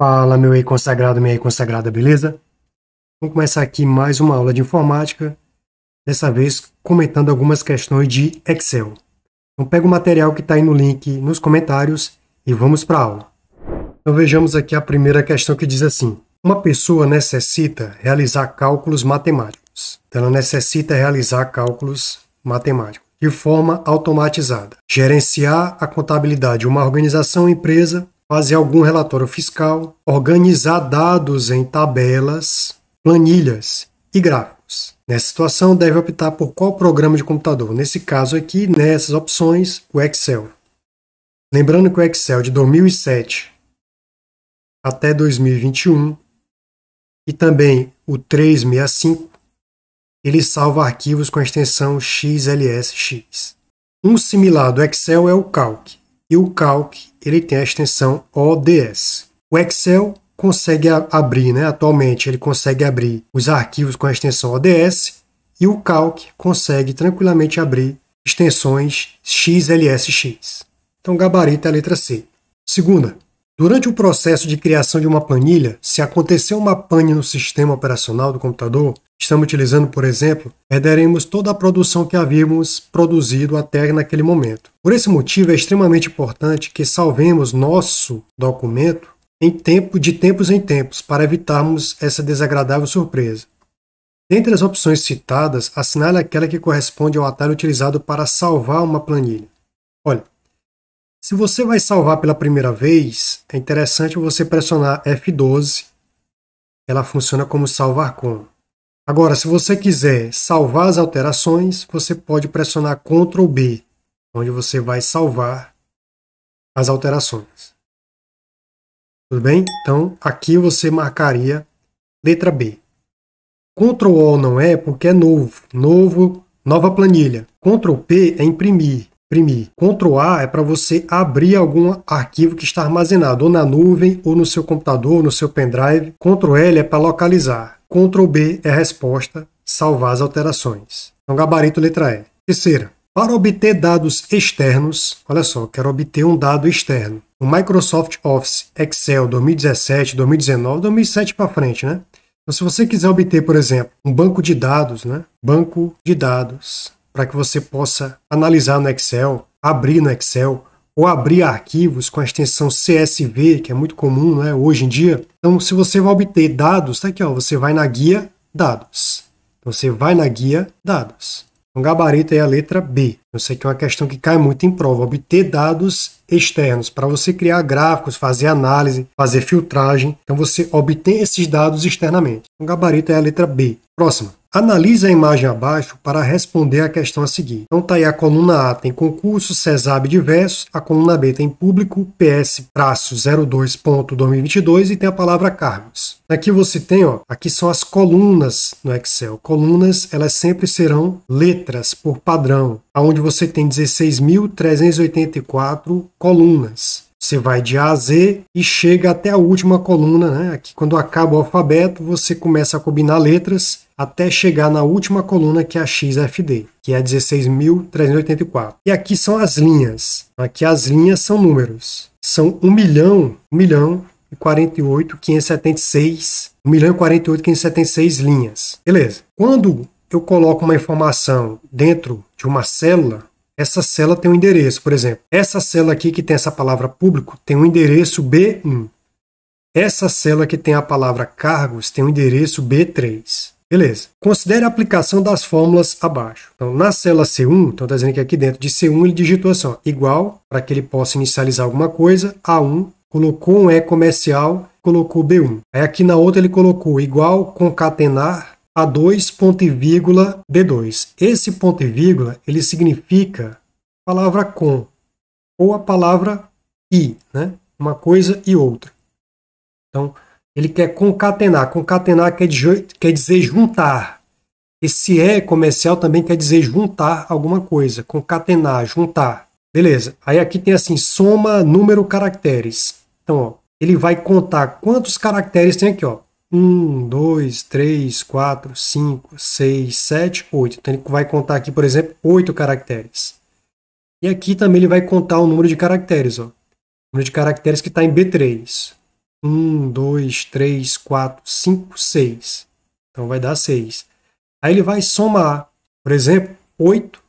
Fala, meu aí consagrado, minha aí consagrada, beleza? Vamos começar aqui mais uma aula de informática, dessa vez comentando algumas questões de Excel. Então pega o material que está aí no link nos comentários e vamos para a aula. Então vejamos aqui a primeira questão que diz assim: uma pessoa necessita realizar cálculos matemáticos. Então ela necessita realizar cálculos matemáticos de forma automatizada, gerenciar a contabilidade de uma organização ou empresa, fazer algum relatório fiscal, organizar dados em tabelas, planilhas e gráficos. Nessa situação, deve optar por qual programa de computador? Nesse caso aqui, nessas opções, o Excel. Lembrando que o Excel de 2007 até 2021 e também o 365, ele salva arquivos com a extensão XLSX. Um similar do Excel é o Calc. E o Calc ele tem a extensão ODS. O Excel consegue abrir, atualmente ele consegue abrir os arquivos com a extensão ODS e o Calc consegue tranquilamente abrir extensões XLSX. Então, gabarito é a letra C. Segunda, durante o processo de criação de uma planilha, se acontecer uma pane no sistema operacional do computador, estamos utilizando, por exemplo, perderemos toda a produção que havíamos produzido até naquele momento. Por esse motivo, é extremamente importante que salvemos nosso documento de tempos em tempos, para evitarmos essa desagradável surpresa. Dentre as opções citadas, assinale aquela que corresponde ao atalho utilizado para salvar uma planilha. Olha, se você vai salvar pela primeira vez, é interessante você pressionar F12. Ela funciona como salvar com. Agora, se você quiser salvar as alterações, você pode pressionar Ctrl B, onde você vai salvar as alterações. Tudo bem? Então, aqui você marcaria letra B. Ctrl O não é porque é nova planilha. Ctrl P é imprimir. Ctrl A é para você abrir algum arquivo que está armazenado ou na nuvem, ou no seu computador, ou no seu pendrive. Ctrl L é para localizar. Ctrl B é a resposta, salvar as alterações. Então, gabarito letra E. Terceira, para obter dados externos, olha só, quero obter um dado externo. O Microsoft Office, Excel 2017, 2019, 2007 para frente, né? Então, se você quiser obter, por exemplo, um banco de dados, Banco de dados, para que você possa analisar no Excel, abrir no Excel, ou abrir arquivos com a extensão CSV, que é muito comum, hoje em dia. Então, se você vai obter dados, tá aqui, você vai na guia dados. Então, você vai na guia dados. Então, gabarito é a letra B. Eu sei que é uma questão que cai muito em prova. Obter dados externos, para você criar gráficos, fazer análise, fazer filtragem. Então, você obtém esses dados externamente. Então, gabarito é a letra B. Próxima. Analise a imagem abaixo para responder a questão a seguir. Então tá aí a coluna A tem concurso, CESAB diversos, a coluna B tem público, PS-02.2022 e tem a palavra cargos. Aqui você tem, aqui são as colunas no Excel. Colunas, elas sempre serão letras por padrão, onde você tem 16.384 colunas. Você vai de A a Z e chega até a última coluna, Aqui, quando acaba o alfabeto, você começa a combinar letras até chegar na última coluna, que é a XFD, que é 16.384. E aqui são as linhas. Aqui as linhas são números. São 1.048.576 linhas. Beleza. Quando eu coloco uma informação dentro de uma célula, essa célula tem um endereço, por exemplo. Essa célula aqui que tem essa palavra público tem um endereço B1. Essa célula que tem a palavra cargos tem um endereço B3. Beleza. Considere a aplicação das fórmulas abaixo. Então, na célula C1, então está dizendo que aqui dentro de C1 ele digitou assim, igual, para que ele possa inicializar alguma coisa, A1, colocou um E comercial, colocou B1. Aí aqui na outra ele colocou igual, concatenar, A2, ponto e vírgula, B2. Esse ponto e vírgula, ele significa a palavra com, ou a palavra e, uma coisa e outra. Então, ele quer concatenar. Concatenar quer dizer juntar. Esse E comercial também quer dizer juntar alguma coisa. Concatenar, juntar. Beleza. Aí aqui tem assim, soma número caracteres. Então, ele vai contar quantos caracteres tem aqui, 1, 2, 3, 4, 5, 6, 7, 8. Então, ele vai contar aqui, por exemplo, 8 caracteres. E aqui também ele vai contar o número de caracteres, O número de caracteres que está em B3. 1, 2, 3, 4, 5, 6. Então vai dar 6. Aí ele vai somar, por exemplo, 8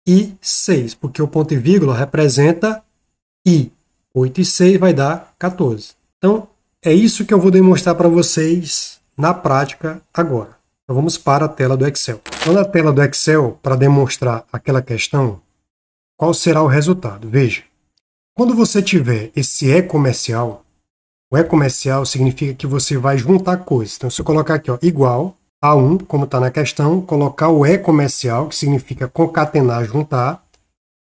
e 6, porque o ponto e vírgula representa I. 8 e 6 vai dar 14. Então, é isso que eu vou demonstrar para vocês na prática agora. Então, vamos para a tela do Excel. Então, na tela do Excel, para demonstrar aquela questão, qual será o resultado? Veja, quando você tiver esse E-comercial, o E-comercial significa que você vai juntar coisas. Então, se eu colocar aqui, ó, igual a 1, como está na questão, colocar o E-comercial, que significa concatenar, juntar,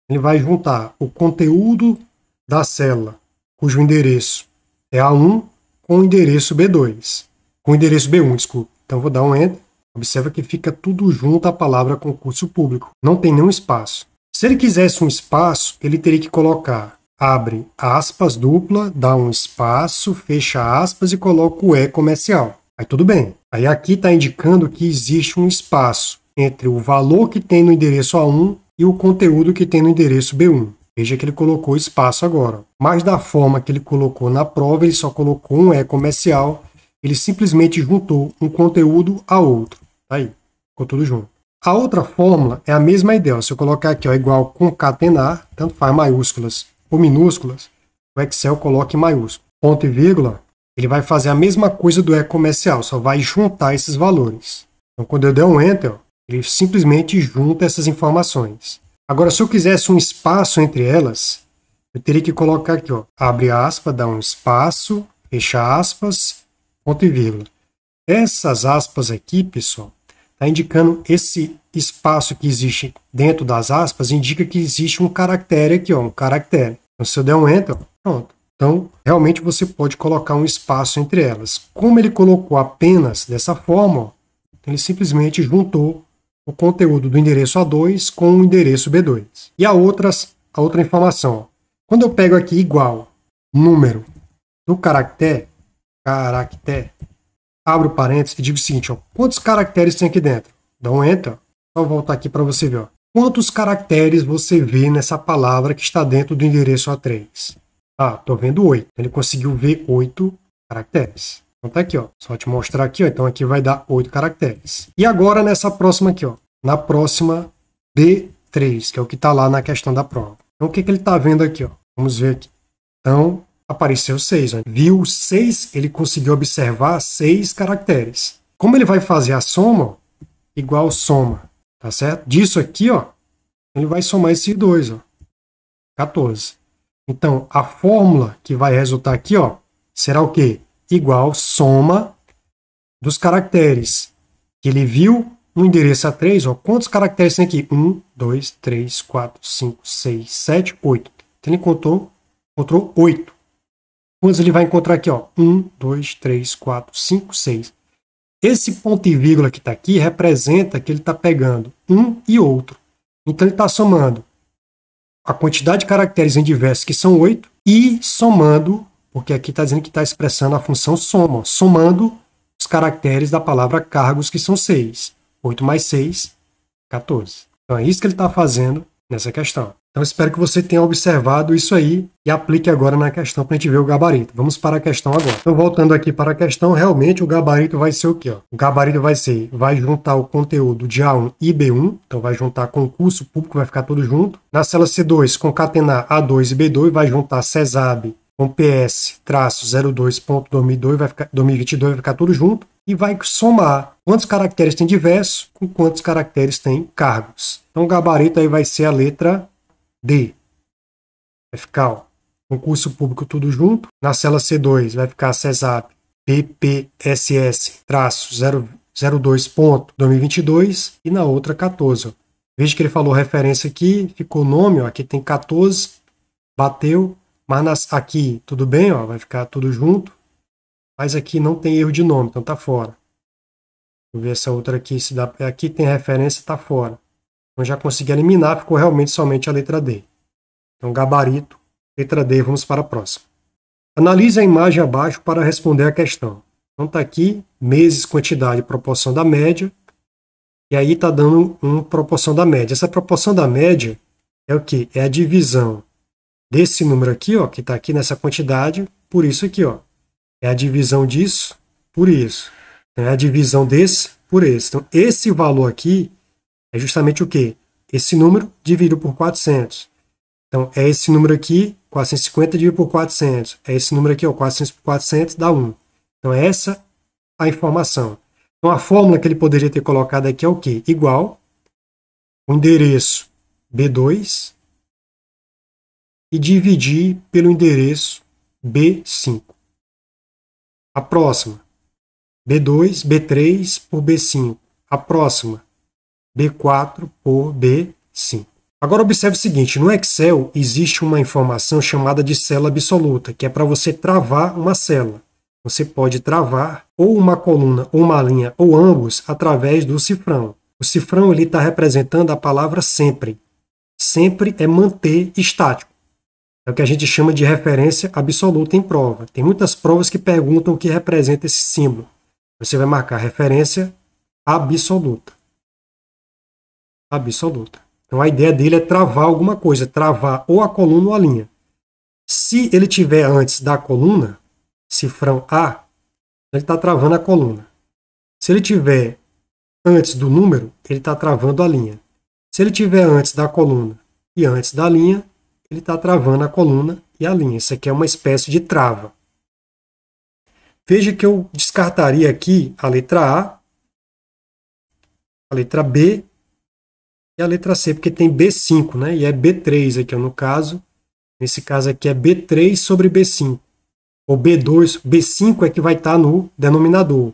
ele vai juntar o conteúdo da célula, cujo endereço é A1, com o endereço B2, com o endereço B1, desculpa. Então, vou dar um Enter. Observa que fica tudo junto a palavra concurso público. Não tem nenhum espaço. Se ele quisesse um espaço, ele teria que colocar, abre aspas dupla, dá um espaço, fecha aspas e coloca o E-comercial. Aí tudo bem. Aí aqui está indicando que existe um espaço entre o valor que tem no endereço A1 e o conteúdo que tem no endereço B1. Veja que ele colocou espaço agora. Mas da forma que ele colocou na prova, ele só colocou um E-comercial. Ele simplesmente juntou um conteúdo a outro. Tá aí, ficou tudo junto. A outra fórmula é a mesma ideia. Se eu colocar aqui, ó, igual concatenar, tanto faz maiúsculas ou minúsculas, o Excel coloca em maiúsculo. Ponto e vírgula, ele vai fazer a mesma coisa do E-comercial, só vai juntar esses valores. Então, quando eu der um Enter, ó, ele simplesmente junta essas informações. Agora, se eu quisesse um espaço entre elas, eu teria que colocar aqui, ó, abre aspas, dá um espaço, fecha aspas, ponto e vírgula. Essas aspas aqui, pessoal, está indicando esse espaço que existe dentro das aspas, indica que existe um caractere aqui, ó, um caractere. Então, se eu der um Enter, pronto. Então, realmente você pode colocar um espaço entre elas. Como ele colocou apenas dessa forma, ó, ele simplesmente juntou o conteúdo do endereço A2 com o endereço B2. E a outra informação, ó, quando eu pego aqui igual número do caractere, abro parênteses e digo o seguinte, ó, quantos caracteres tem aqui dentro? Dá um Enter, só voltar aqui para você ver. Ó, quantos caracteres você vê nessa palavra que está dentro do endereço A3? Ah, estou vendo 8. Ele conseguiu ver 8 caracteres. Então tá aqui, ó, só te mostrar aqui, ó, então aqui vai dar 8 caracteres. E agora nessa próxima aqui, ó, na próxima B3, que é o que está lá na questão da prova. Então o que ele está vendo aqui? Ó? Vamos ver aqui. Então, apareceu 6. Ó. Viu 6, ele conseguiu observar 6 caracteres. Como ele vai fazer a soma, ó, igual soma, tá certo? Disso aqui, ó, ele vai somar esses dois, ó, 14. Então, a fórmula que vai resultar aqui, ó, será o quê? Igual soma dos caracteres que ele viu no endereço A3, ó. Quantos caracteres tem aqui? 1, 2, 3, 4, 5, 6, 7, 8. Então, ele encontrou 8. Quantos ele vai encontrar aqui? Ó? 1, 2, 3, 4, 5, 6. Esse ponto e vírgula que está aqui representa que ele está pegando um e outro. Então, ele está somando a quantidade de caracteres em diversos, que são 8, e somando, porque aqui está dizendo que está expressando a função soma, somando os caracteres da palavra cargos, que são 6. 8 mais 6, 14. Então, é isso que ele está fazendo nessa questão. Então, espero que você tenha observado isso aí e aplique agora na questão para a gente ver o gabarito. Vamos para a questão agora. Então, voltando aqui para a questão, realmente o gabarito vai ser o quê? Ó? O gabarito vai juntar o conteúdo de A1 e B1, então vai juntar concurso público, vai ficar tudo junto. Na célula C2, concatenar A2 e B2, vai juntar CESAB com PS-02.2022, vai ficar 2022, vai ficar tudo junto. E vai somar quantos caracteres tem diverso com quantos caracteres tem cargos. Então, o gabarito aí vai ser a letra D. Vai ficar, ó, concurso público tudo junto. Na célula C2 vai ficar CESAP PPSS-02.2022 e na outra 14. Ó. Veja que ele falou referência aqui, ficou o nome, ó, aqui tem 14, bateu, mas aqui tudo bem, ó, vai ficar tudo junto, mas aqui não tem erro de nome, então tá fora. Vou ver essa outra aqui, se dá, aqui tem referência, tá fora. Então já consegui eliminar, ficou realmente somente a letra D. Então, gabarito, letra D, vamos para a próxima. Analise a imagem abaixo para responder a questão. Então, está aqui, meses, quantidade, proporção da média. E aí está dando uma proporção da média. Essa proporção da média é o quê? É a divisão desse número aqui, ó, que está aqui nessa quantidade, por isso aqui, ó. É a divisão disso por isso. É a divisão desse por esse. Então, esse valor aqui é justamente o quê? Esse número dividido por 400. Então, é esse número aqui, 450 dividido por 400. É esse número aqui, ó, 400 por 400 dá 1. Então, é essa a informação. Então, a fórmula que ele poderia ter colocado aqui é o quê? Igual o endereço B2 e dividir pelo endereço B5. A próxima, B2, B3 por B5. A próxima, B4 por B5. Agora observe o seguinte, no Excel existe uma informação chamada de célula absoluta, que é para você travar uma célula. Você pode travar ou uma coluna, ou uma linha, ou ambos, através do cifrão. O cifrão está representando a palavra sempre. Sempre é manter estático. É o que a gente chama de referência absoluta em prova. Tem muitas provas que perguntam o que representa esse símbolo. Você vai marcar referência absoluta. Absoluta. Então a ideia dele é travar alguma coisa, travar ou a coluna ou a linha. Se ele tiver antes da coluna, cifrão A, ele está travando a coluna. Se ele tiver antes do número, ele está travando a linha. Se ele tiver antes da coluna e antes da linha, ele está travando a coluna e a linha. Isso aqui é uma espécie de trava. Veja que eu descartaria aqui a letra A, a letra B e a letra C, porque tem B5, né? E é B3 aqui, no caso. Nesse caso aqui é B3 sobre B5. Ou B2, B5 é que vai estar no denominador.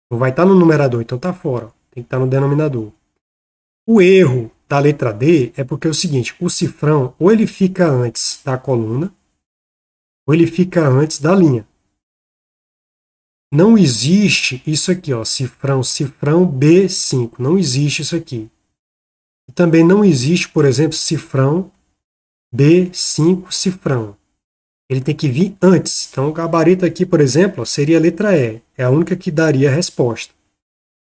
Não vai estar no numerador, então está fora. Tem que estar no denominador. O erro da letra D é porque é o seguinte, o cifrão ou ele fica antes da coluna, ou ele fica antes da linha. Não existe isso aqui, ó, cifrão B5. Não existe isso aqui. E também não existe, por exemplo, cifrão B5 cifrão. Ele tem que vir antes. Então, o gabarito aqui, por exemplo, ó, seria a letra E. É a única que daria a resposta.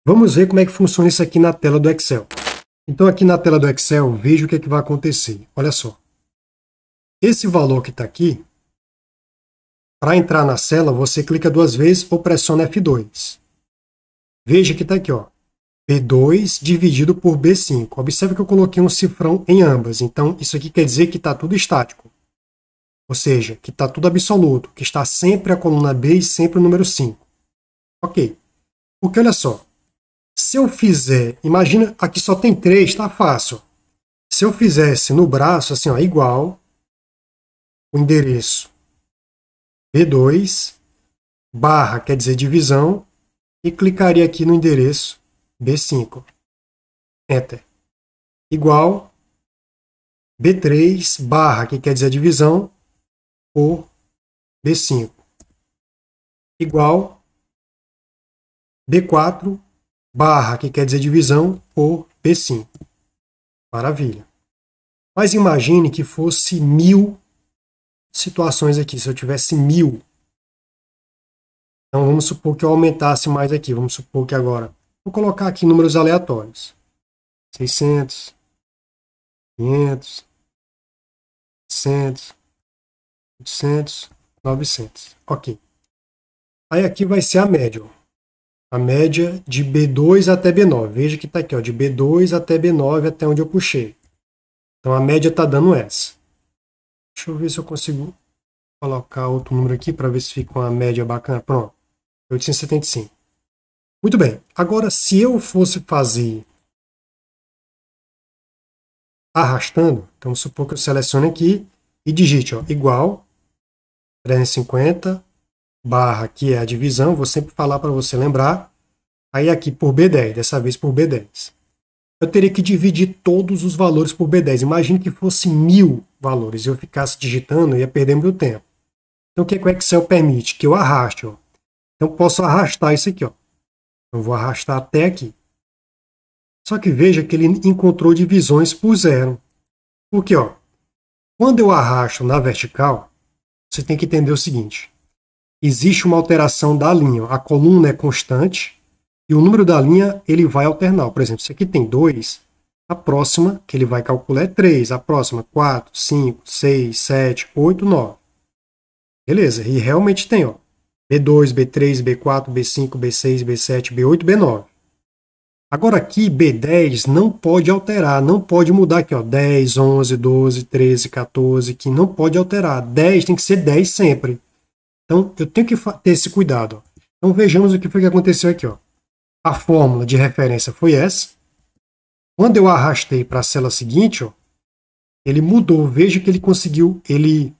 Vamos ver como é que funciona isso aqui na tela do Excel. Então, aqui na tela do Excel, veja o que é que vai acontecer. Olha só. Esse valor que está aqui, para entrar na célula, você clica 2 vezes ou pressiona F2. Veja que está aqui, ó. B2 dividido por B5. Observe que eu coloquei um cifrão em ambas. Então, isso aqui quer dizer que está tudo estático. Ou seja, que está tudo absoluto, que está sempre a coluna B e sempre o número 5. Ok. Porque olha só, se eu fizer, imagina, aqui só tem 3, está fácil. Se eu fizesse no braço, assim, ó, igual o endereço B2, barra, quer dizer divisão, e clicaria aqui no endereço B5. Enter. Igual B3, barra, que quer dizer divisão, por B5. Igual B4, barra, que quer dizer divisão, por B5. Maravilha. Mas imagine que fosse 1000 situações aqui. Se eu tivesse 1000. Então vamos supor que eu aumentasse mais aqui. Vamos supor que agora... Vou colocar aqui números aleatórios. 600, 500, 700, 800, 900. Ok. Aí aqui vai ser a média. Ó. A média de B2 até B9. Veja que está aqui, ó, de B2 até B9, até onde eu puxei. Então a média está dando essa. Deixa eu ver se eu consigo colocar outro número aqui para ver se fica uma média bacana. Pronto. 875. Muito bem. Agora, se eu fosse fazer arrastando, então vamos supor que eu selecione aqui e digite, ó, igual 350 barra, que é a divisão, vou sempre falar para você lembrar, aí aqui por B10, dessa vez por B10. Eu teria que dividir todos os valores por B10. Imagine que fosse 1000 valores, eu ficasse digitando e ia perder meu tempo. Então o que o Excel permite? Que eu arraste. Ó. Então posso arrastar isso aqui. Ó. Eu vou arrastar até aqui. Só que veja que ele encontrou divisões por zero. Porque, ó, quando eu arrasto na vertical, você tem que entender o seguinte. Existe uma alteração da linha. A coluna é constante e o número da linha ele vai alternar. Por exemplo, se aqui tem 2, a próxima que ele vai calcular é 3. A próxima, 4, 5, 6, 7, 8, 9. Beleza, e realmente tem, ó. B2, B3, B4, B5, B6, B7, B8, B9. Agora aqui, B10 não pode alterar, não pode mudar aqui, ó, 10, 11, 12, 13, 14, que não pode alterar. 10 tem que ser 10 sempre. Então, eu tenho que ter esse cuidado. Ó. Então, vejamos o que foi que aconteceu aqui. Ó. A fórmula de referência foi essa. Quando eu arrastei para a célula seguinte, ó, ele mudou. Veja que ele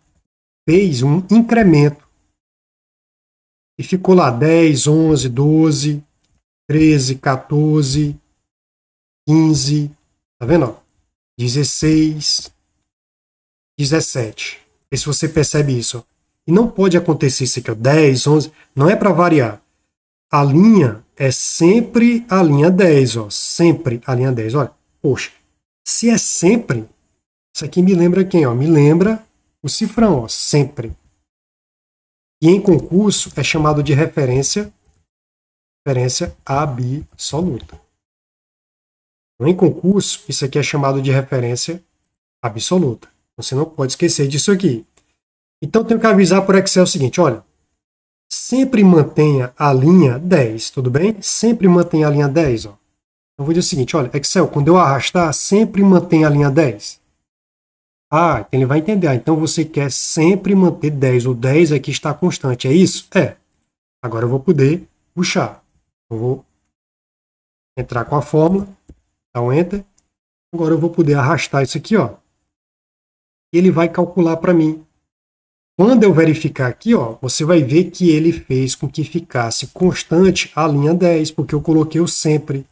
fez um incremento. E ficou lá 10, 11, 12, 13, 14, 15, tá vendo? Ó? 16, 17. Vê se você percebe isso. Ó. E não pode acontecer isso aqui, ó, 10, 11, não é para variar. A linha é sempre a linha 10, ó, sempre a linha 10. Olha, poxa, se é sempre, isso aqui me lembra quem? Ó? Me lembra o cifrão, ó, sempre. E em concurso é chamado de referência absoluta. Então, em concurso, isso aqui é chamado de referência absoluta. Você não pode esquecer disso aqui. Então, tenho que avisar por Excel o seguinte, olha, sempre mantenha a linha 10, tudo bem? Sempre mantenha a linha 10. Ó. Eu vou dizer o seguinte, olha, Excel, quando eu arrastar, sempre mantenha a linha 10. Ah, então ele vai entender. Ah, então você quer sempre manter 10. O 10 aqui está constante, é isso? É. Agora eu vou poder puxar. Eu vou entrar com a fórmula, dar um Enter. Agora eu vou poder arrastar isso aqui, ó. E ele vai calcular para mim. Quando eu verificar aqui, ó, você vai ver que ele fez com que ficasse constante a linha 10, porque eu coloquei o sempre.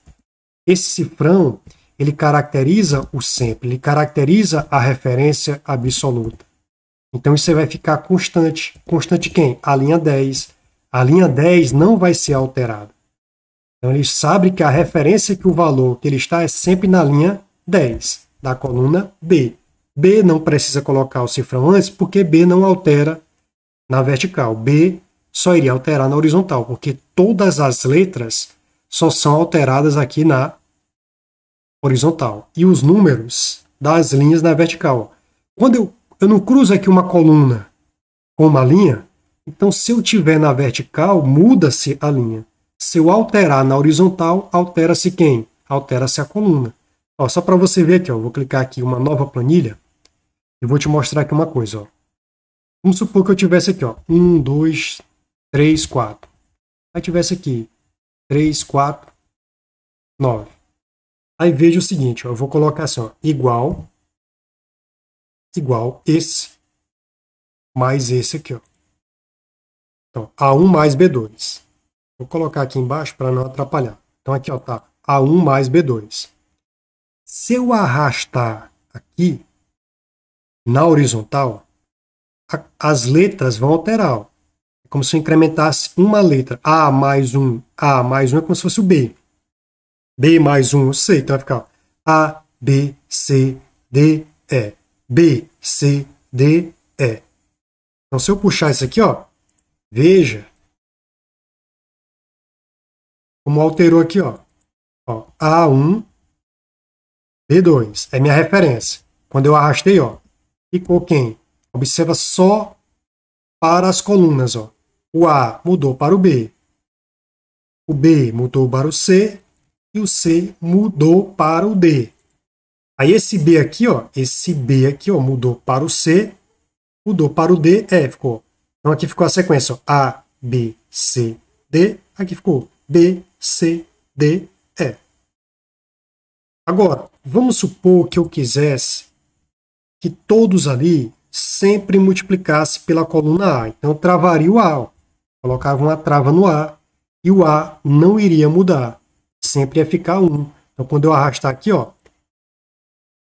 Esse cifrão, ele caracteriza o sempre, ele caracteriza a referência absoluta. Então isso vai ficar constante. Constante quem? A linha 10. A linha 10 não vai ser alterada. Então ele sabe que a referência que o valor que ele está é sempre na linha 10, da coluna B. B não precisa colocar o cifrão antes, porque B não altera na vertical. B só iria alterar na horizontal, porque todas as letras só são alteradas aqui na horizontal. E os números das linhas na vertical. Quando eu não cruzo aqui uma coluna com uma linha, então se eu tiver na vertical, muda-se a linha. Se eu alterar na horizontal, altera-se quem? Altera-se a coluna. Ó, só para você ver aqui, ó, vou clicar aqui em uma nova planilha e vou te mostrar aqui uma coisa. Ó. Vamos supor que eu tivesse aqui, ó, 1, 2, 3, 4. Aí tivesse aqui 3, 4, 9. Aí veja o seguinte, ó, eu vou colocar assim, ó, igual esse mais esse aqui. Ó. Então, A1 mais B2. Vou colocar aqui embaixo para não atrapalhar. Então aqui ó, tá A1 mais B2. Se eu arrastar aqui na horizontal, as letras vão alterar. Ó. É como se eu incrementasse uma letra. A mais 1 é como se fosse o B. B mais 1, C. Então vai ficar A, B, C, D, E. B, C, D, E. Então se eu puxar isso aqui, ó, veja como alterou aqui, ó. Ó, A1, B2. É minha referência. Quando eu arrastei, ó, ficou quem? Observa só para as colunas, ó. O A mudou para o B. O B mudou para o C. E o C mudou para o D. Aí esse B aqui, ó, mudou para o C, mudou para o D, ficou. Então aqui ficou a sequência, ó, A, B, C, D. Aqui ficou B, C, D, E. Agora, vamos supor que eu quisesse que todos ali sempre multiplicasse pela coluna A. Então, eu travaria o A. Ó. Colocava uma trava no A e o A não iria mudar. Sempre ia ficar 1. Então, quando eu arrastar aqui, ó,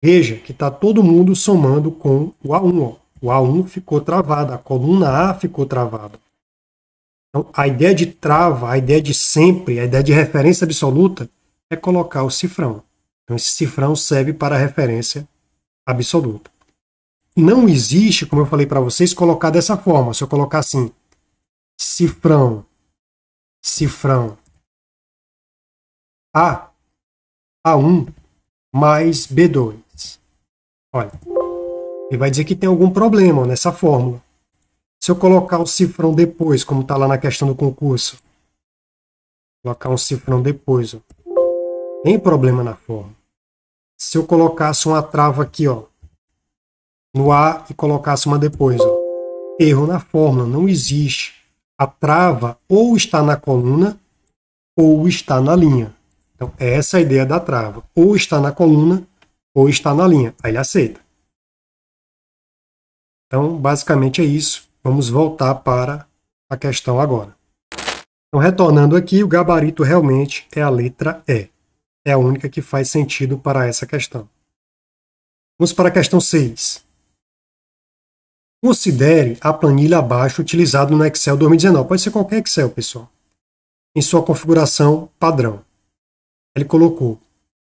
veja que está todo mundo somando com o A1. Ó. O A1 ficou travado, a coluna A ficou travada. Então, a ideia de trava, a ideia de sempre, a ideia de referência absoluta é colocar o cifrão. Então, esse cifrão serve para a referência absoluta. Não existe, como eu falei para vocês, colocar dessa forma. Se eu colocar assim, cifrão, A, A1 mais B2. Olha, ele vai dizer que tem algum problema nessa fórmula. Se eu colocar o cifrão depois, como está lá na questão do concurso, colocar um cifrão depois, ó, tem problema na forma. Se eu colocasse uma trava aqui, ó, no A e colocasse uma depois, ó, erro na fórmula, não existe. A trava ou está na coluna ou está na linha. Então, essa é a ideia da trava. Ou está na coluna ou está na linha. Aí ele aceita. Então, basicamente é isso. Vamos voltar para a questão agora. Então, retornando aqui, o gabarito realmente é a letra E. É a única que faz sentido para essa questão. Vamos para a questão 6. Considere a planilha abaixo utilizada no Excel 2019. Pode ser qualquer Excel, pessoal. Em sua configuração padrão. Ele colocou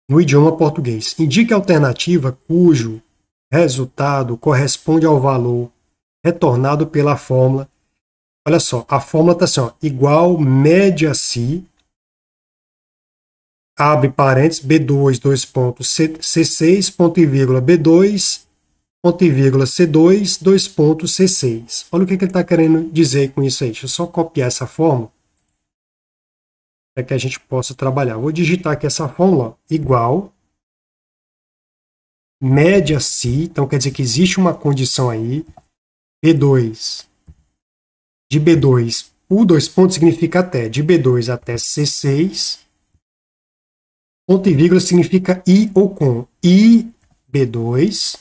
no idioma português. Indique a alternativa cujo resultado corresponde ao valor retornado pela fórmula. Olha só, a fórmula está assim, ó, igual média si, abre parênteses, B2, dois pontos, C6, ponto e vírgula, B2, ponto e vírgula, C2, dois pontos, C6. Olha o que ele está querendo dizer com isso aí. Deixa eu só copiar essa fórmula para que a gente possa trabalhar. Vou digitar aqui essa fórmula, ó, igual média si, então quer dizer que existe uma condição aí, B2, de B2, o dois pontos significa até, de B2 até C6, ponto e vírgula significa i ou com, i B2,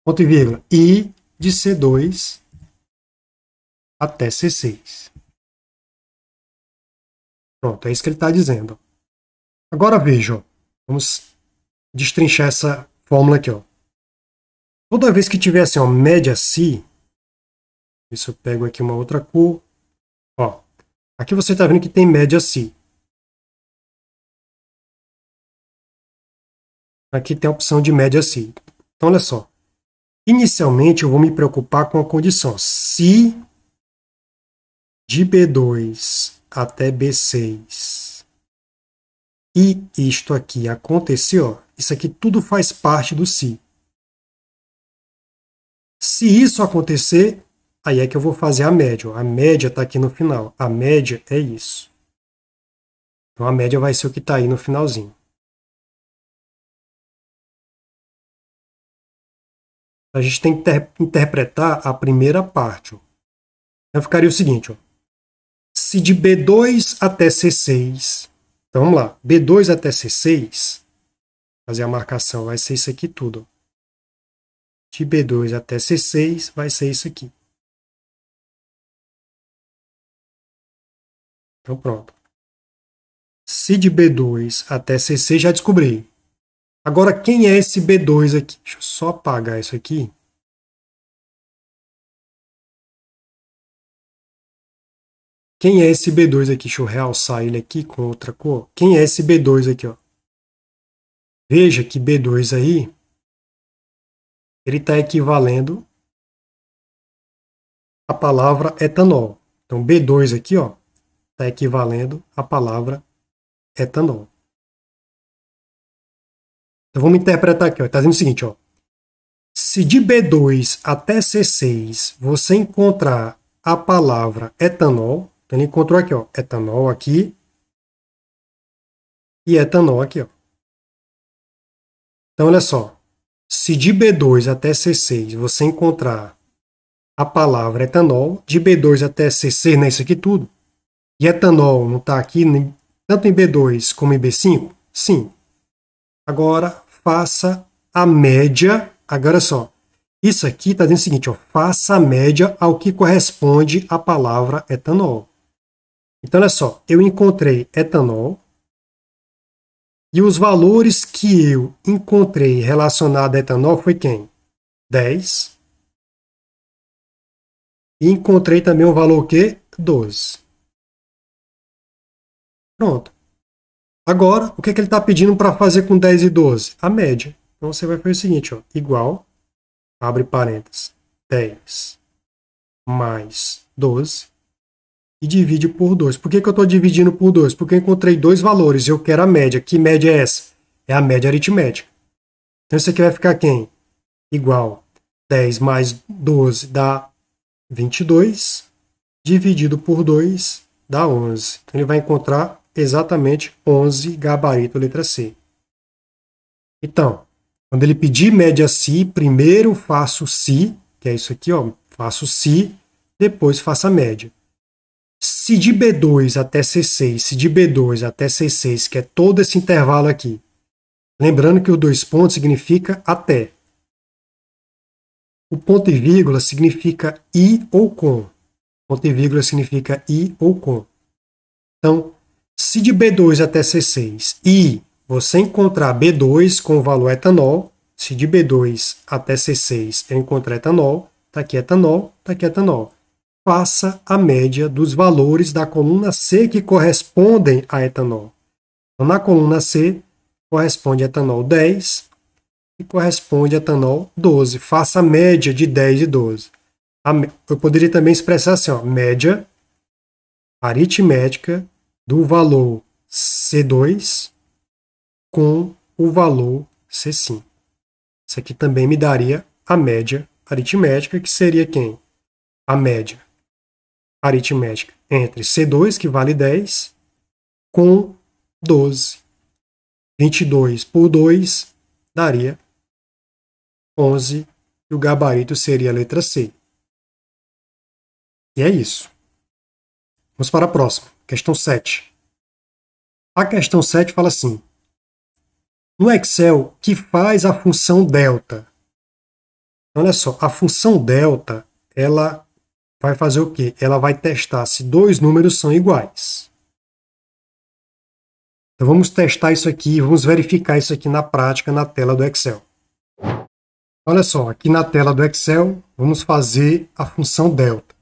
ponto e vírgula, i de C2 até C6. Pronto, é isso que ele está dizendo. Agora veja, ó, vamos destrinchar essa fórmula aqui. Ó. Toda vez que tiver assim, ó, média si, isso eu pego aqui uma outra cor. Ó, aqui você está vendo que tem média si. Aqui tem a opção de média si. Então, olha só. Inicialmente, eu vou me preocupar com a condição. Se de B2 até B6 e isto aqui aconteceu, ó, isso aqui tudo faz parte do se. Se isso acontecer, aí é que eu vou fazer a média. Ó. A média está aqui no final. A média é isso. Então, a média vai ser o que está aí no finalzinho. A gente tem que interpretar a primeira parte. Ó. Então, ficaria o seguinte. Ó. Se de B2 até C6, então vamos lá, B2 até C6, fazer a marcação, vai ser isso aqui tudo. Ó. De B2 até C6 vai ser isso aqui. Então pronto. Se de B2 até C6 já descobri. Agora quem é esse B2 aqui? Deixa eu só apagar isso aqui. Quem é esse B2 aqui? Deixa eu realçar ele aqui com outra cor. Quem é esse B2 aqui? Ó? Veja que B2 aí, ele está equivalendo à palavra etanol. Então B2 aqui está equivalendo à palavra etanol. Então vamos interpretar aqui. Está dizendo o seguinte. Ó. Se de B2 até C6 você encontrar a palavra etanol, então ele encontrou aqui, ó, etanol aqui e etanol aqui. Ó. Então olha só, se de B2 até C6 você encontrar a palavra etanol, de B2 até C6 não é isso aqui tudo, e etanol não está aqui tanto em B2 como em B5? Sim. Agora faça a média, agora só, isso aqui está dizendo o seguinte, ó, faça a média ao que corresponde à palavra etanol. Então, olha só, eu encontrei etanol e os valores que eu encontrei relacionados a etanol foi quem? 10. E encontrei também um valor o quê? 12. Pronto. Agora, o que ele está pedindo para fazer com 10 e 12? A média. Então, você vai fazer o seguinte, ó, igual, abre parênteses, 10 mais 12. E divide por 2. Por que eu estou dividindo por 2? Porque eu encontrei dois valores e eu quero a média. Que média é essa? É a média aritmética. Então isso aqui vai ficar quem? Igual 10 mais 12 dá 22 dividido por 2 dá 11. Então, ele vai encontrar exatamente 11, gabarito letra C. Então, quando ele pedir média Si, primeiro faço Si, que é isso aqui, ó, faço Si, depois faço a média. Se de B2 até C6, se de B2 até C6, que é todo esse intervalo aqui, lembrando que os dois pontos significa até. O ponto e vírgula significa i ou com. Ponto e vírgula significa i ou com. Então, se de B2 até C6 e você encontrar B2 com o valor etanol, se de B2 até C6 eu encontrar etanol, está aqui etanol, está aqui etanol. Faça a média dos valores da coluna C que correspondem a etanol. Então, na coluna C, corresponde a etanol 10 e corresponde a etanol 12. Faça a média de 10 e 12. Eu poderia também expressar assim, ó, média aritmética do valor C2 com o valor C5. Isso aqui também me daria a média aritmética, que seria quem? A média aritmética entre C2, que vale 10, com 12. 22 por 2 daria 11, e o gabarito seria a letra C. E é isso. Vamos para a próxima, questão 7. A questão 7 fala assim: no Excel, que faz a função delta? Olha só, a função delta, ela vai fazer o quê? Ela vai testar se dois números são iguais. Então vamos testar isso aqui, vamos verificar isso aqui na prática na tela do Excel. Olha só, aqui na tela do Excel, vamos fazer a função delta.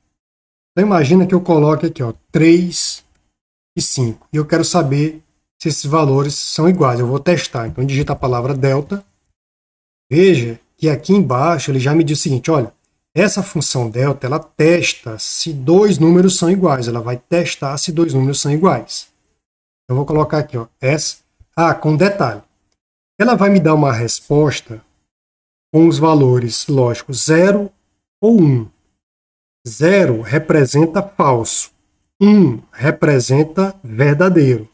Então imagina que eu coloque aqui, ó, 3 e 5. E eu quero saber se esses valores são iguais. Eu vou testar. Então digita a palavra delta. Veja que aqui embaixo ele já me diz o seguinte, olha, essa função delta, ela testa se dois números são iguais. Ela vai testar se dois números são iguais. Eu vou colocar aqui, ó, essa. Com um detalhe. Ela vai me dar uma resposta com os valores, lógico, 0 ou 1. 0 representa falso. 1 representa verdadeiro.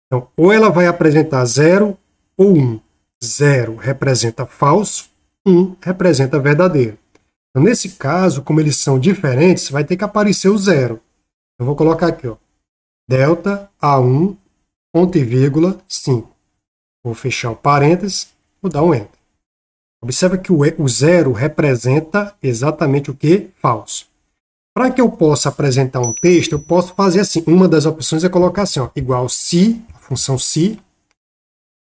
Então, ou ela vai apresentar 0 ou 1. 0 representa falso, 1 representa verdadeiro. Então, nesse caso, como eles são diferentes, vai ter que aparecer o 0. Eu vou colocar aqui, ó, delta A1, ponto e vírgula, 5. Vou fechar o parênteses, vou dar um Enter. Observa que o 0 representa exatamente o que? Falso. Para que eu possa apresentar um texto, eu posso fazer assim. Uma das opções é colocar assim, ó, igual se, a função se,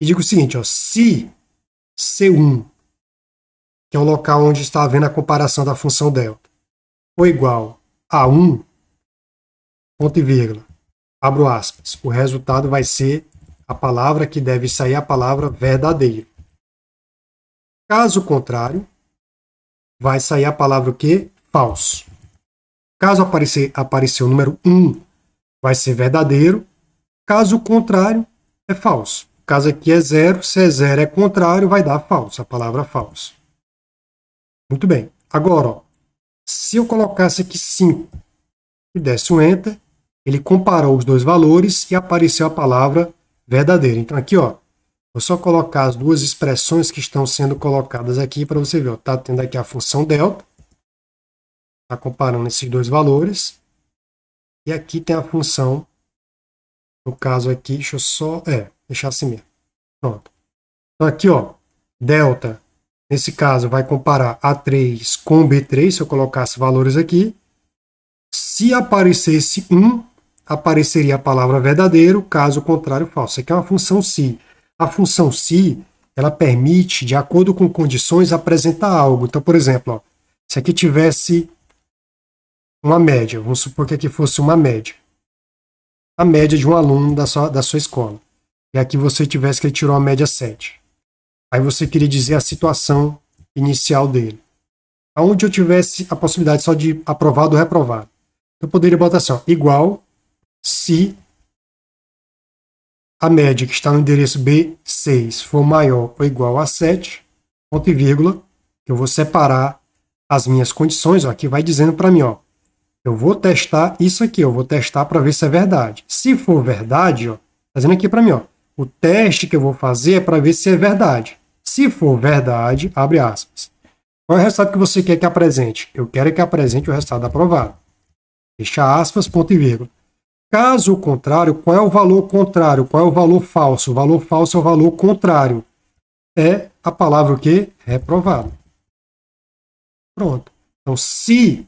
e digo o seguinte, ó, se C1, que é o local onde está havendo a comparação da função delta, for igual a 1, ponto e vírgula, abro aspas, o resultado vai ser a palavra que deve sair, a palavra verdadeiro. Caso contrário, vai sair a palavra o quê? Falso. Caso aparecer o número 1, vai ser verdadeiro. Caso contrário, é falso. Caso aqui é 0, se é 0 é contrário, vai dar falso, a palavra falso. Muito bem. Agora, ó, se eu colocasse aqui 5 e desse um Enter, ele comparou os dois valores e apareceu a palavra verdadeira. Então aqui, ó, vou só colocar as duas expressões que estão sendo colocadas aqui para você ver. Está tendo aqui a função delta. Está comparando esses dois valores. E aqui tem a função, no caso aqui, deixa eu só, deixar assim mesmo. Pronto. Então aqui, ó, delta, nesse caso, vai comparar A3 com B3, se eu colocasse valores aqui. Se aparecesse 1, apareceria a palavra verdadeiro, caso contrário, falso. Isso aqui é uma função se. A função se, ela permite, de acordo com condições, apresentar algo. Então, por exemplo, ó, se aqui tivesse uma média, vamos supor que aqui fosse uma média. A média de um aluno da sua escola. E aqui você tivesse que ele tirou a média 7. Aí você queria dizer a situação inicial dele. Onde eu tivesse a possibilidade só de aprovado ou reprovado. Eu poderia botar assim, ó, igual se a média que está no endereço B6 for maior ou igual a 7, ponto e vírgula, que eu vou separar as minhas condições, ó, aqui vai dizendo para mim, ó, eu vou testar isso aqui, eu vou testar para ver se é verdade. Se for verdade, ó, tá dizendo aqui para mim, ó, o teste que eu vou fazer é para ver se é verdade. Se for verdade, abre aspas. Qual é o resultado que você quer que apresente? Eu quero que apresente o resultado aprovado. Fecha aspas, ponto e vírgula. Caso contrário, qual é o valor contrário? Qual é o valor falso? O valor falso é o valor contrário. É a palavra o quê? Reprovado. Pronto. Então, se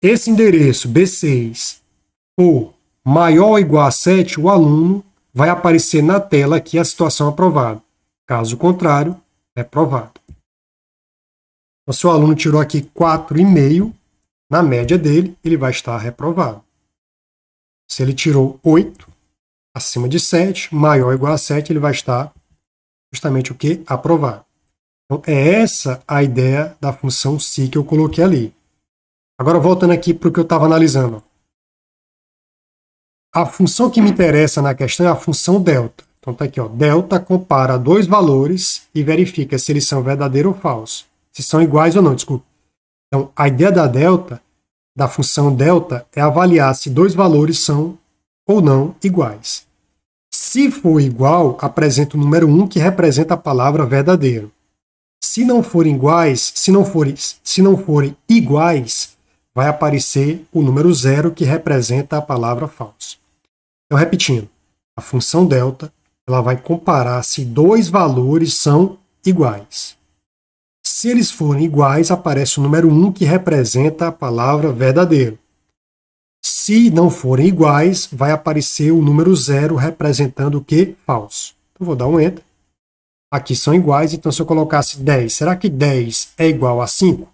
esse endereço B6 for maior ou igual a 7, o aluno vai aparecer na tela aqui a situação aprovada. Caso contrário, reprovado. Então, se o aluno tirou aqui 4,5, na média dele, ele vai estar reprovado. Se ele tirou 8, acima de 7, maior ou igual a 7, ele vai estar justamente o que? Aprovado. Então, é essa a ideia da função se que eu coloquei ali. Agora, voltando aqui para o que eu estava analisando. A função que me interessa na questão é a função delta. Então, está aqui, ó, delta compara dois valores e verifica se eles são verdadeiros ou falsos. Se são iguais ou não, desculpa. Então, a ideia da função delta, é avaliar se dois valores são ou não iguais. Se for igual, apresenta o número 1, que representa a palavra verdadeiro. Se não forem iguais, se não forem iguais, vai aparecer o número 0, que representa a palavra falso. Então, repetindo, a função delta, ela vai comparar se dois valores são iguais. Se eles forem iguais, aparece o número 1, que representa a palavra verdadeiro. Se não forem iguais, vai aparecer o número 0, representando o que? Falso. Então, vou dar um Enter. Aqui são iguais, então se eu colocasse 10, será que 10 é igual a 5?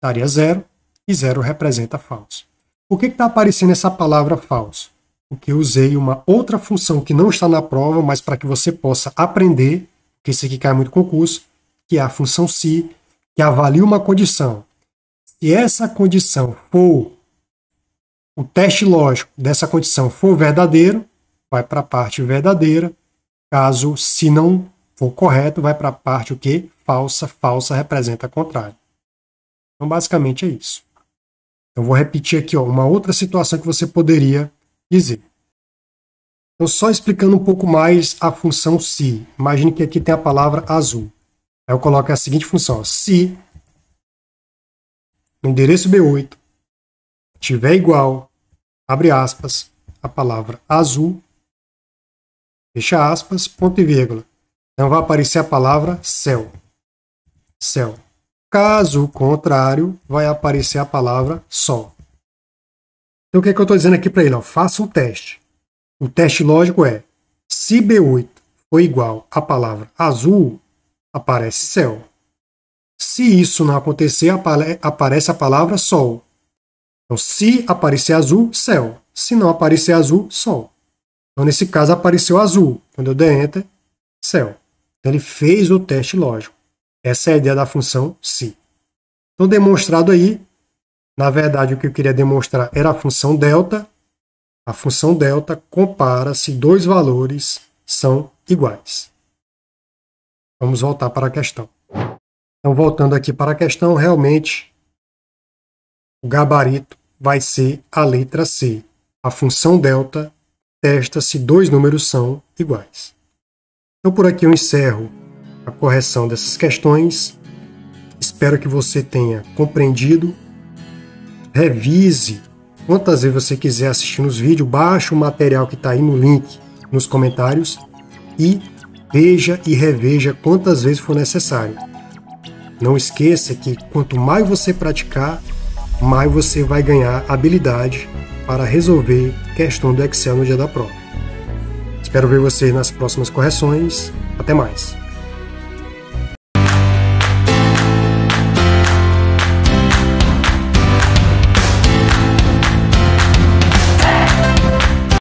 Daria 0, e 0 representa falso. Por que está aparecendo essa palavra falso? Porque eu usei uma outra função que não está na prova, mas para que você possa aprender, porque isso aqui cai muito concurso, que é a função se, que avalia uma condição. Se essa condição for, o teste lógico dessa condição for verdadeiro, vai para a parte verdadeira. Caso se não for correto, vai para a parte o quê? Falsa. Falsa representa contrário. Então, basicamente é isso. Eu vou repetir aqui, ó, uma outra situação que você poderia dizer. Então, só explicando um pouco mais a função se. Imagine que aqui tem a palavra azul. Aí eu coloco a seguinte função, ó, se o endereço B8 tiver igual, abre aspas, a palavra azul, fecha aspas, ponto e vírgula. Então vai aparecer a palavra céu. Céu. Caso contrário, vai aparecer a palavra sol. Então o que é que eu estou dizendo aqui para ele? Ó, faça um teste. O teste lógico é, se B8 for igual à palavra azul, aparece céu. Se isso não acontecer, aparece a palavra sol. Então, se aparecer azul, céu. Se não aparecer azul, sol. Então, nesse caso, apareceu azul. Quando eu der Enter, céu. Então, ele fez o teste lógico. Essa é a ideia da função se. Então, demonstrado aí, na verdade, o que eu queria demonstrar era a função delta. A função delta compara se dois valores são iguais. Vamos voltar para a questão. Então, voltando aqui para a questão, realmente, o gabarito vai ser a letra C. A função delta testa se dois números são iguais. Então, por aqui eu encerro a correção dessas questões. Espero que você tenha compreendido. Revise quantas vezes você quiser assistir nos vídeos. Baixe o material que está aí no link nos comentários e veja e reveja quantas vezes for necessário. Não esqueça que quanto mais você praticar, mais você vai ganhar habilidade para resolver questão do Excel no dia da prova. Espero ver você nas próximas correções. Até mais!